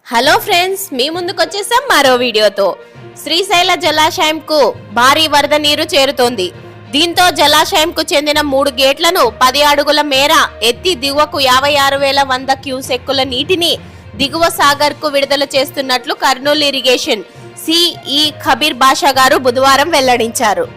Hello friends, మీ ముందుకు వచ్చేసాం మరో వీడియోతో. శ్రీశైల జలాశయంకు భారీ వరద నీరు చేరుతోంది. దీంతో జలాశయంకు చెందిన 3 గేట్లను 10 అడుగుల మేర ఎత్తి దిగువకు 56,100 క్యూసెక్కుల నీటిని దిగువ సాగర్ కు విడుదల చేస్తున్నట్లు కర్నూలు ఇరిగేషన్ సిఈ ఖబీర్ బాషా గారు బుధవారం వెల్లడించారు.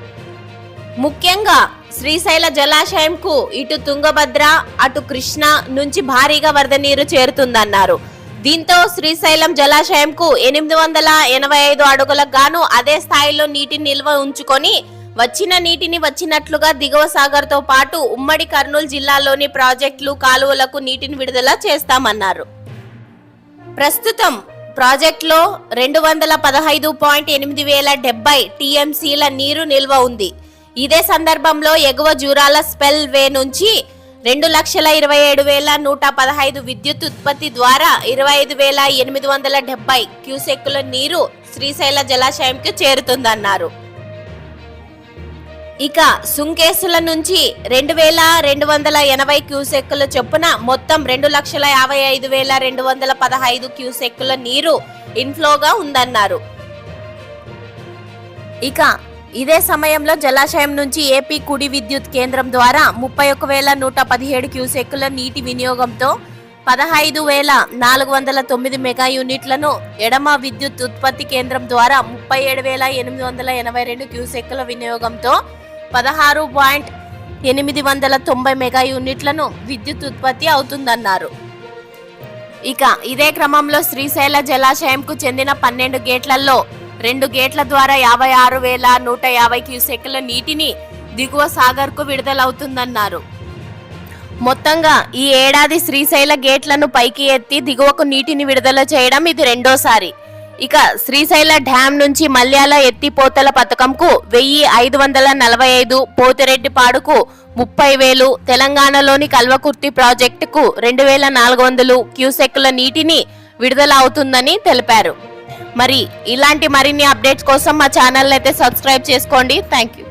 ముఖ్యంగా శ్రీశైల జలాశయంకు ఇటు తుంగభద్ర అటు కృష్ణ నుంచి భారీగా వరద నీరు చేరుతుందన్నారు. దీంతో శ్రీశైలం జలాశయంకు 885 అడుగులకు గాను అదే స్థాయిలో నీటిని నిల్వ ఉంచుకొని వచ్చిన నీటిని వచ్చినట్లుగా దిగువ సాగర్ తో పాటు ఉమ్మడి కర్నూలు జిల్లాలోని ప్రాజెక్టులు కాలువలకు నీటిని విడుదల చేస్తామన్నారు. ప్రస్తుతం ప్రాజెక్టులో 215.870 టీఎంసీల నీరు నిల్వ ఉంది. ఇదే సందర్భంలో ఎగువ జూరాల స్పెల్ వే నుంచి 2,27,115 విద్యుత్ ఉత్పత్తి ద్వారా 25,870 క్యూసెక్కుల నీరు శ్రీశైల జలాశయంకి చేరుతుందన్నారు. ఇక సుంకేసుల నుంచి 2,280 క్యూసెక్కుల చొప్పున మొత్తం 2,55,215 క్యూసెక్కుల నీరు ఇన్ఫ్లోగా ఉందన్నారు. ఇక ఇదే సమయంలో జలాశయం నుంచి ఏపీ కుడి విద్యుత్ కేంద్రం ద్వారా 31,117 క్యూసెక్కుల నీటి వినియోగంతో 15,409 మెగా యూనిట్లను, ఎడమ విద్యుత్ ఉత్పత్తి కేంద్రం ద్వారా 37,882 క్యూసెక్కుల వినియోగంతో 16,890 మెగా యూనిట్లను విద్యుత్ ఉత్పత్తి అవుతుందన్నారు. ఇక ఇదే క్రమంలో శ్రీశైల జలాశయంకు చెందిన 12 గేట్లలో 2 గేట్ల ద్వారా 56,150 క్యూసెక్కుల నీటిని దిగువ సాగర్ కు విడుదలవుతుందన్నారు. మొత్తంగా ఈ ఏడాది శ్రీశైల గేట్లను పైకి ఎత్తి దిగువకు నీటిని విడుదల చేయడం ఇది రెండోసారి. ఇక శ్రీశైల డ్యాం నుంచి మల్యాల ఎత్తిపోతల పథకంకు 1,545, పోతిరెడ్డిపాడుకు 30,000, తెలంగాణలోని కల్వకుర్తి ప్రాజెక్టుకు 2,400 క్యూసెక్కుల నీటిని విడుదల అవుతుందని తెలిపారు. మరి ఇలాంటి మరిన్ని అప్డేట్స్ కోసం మా ఛానల్ అయితే సబ్స్క్రైబ్ చేసుకోండి. Thank you.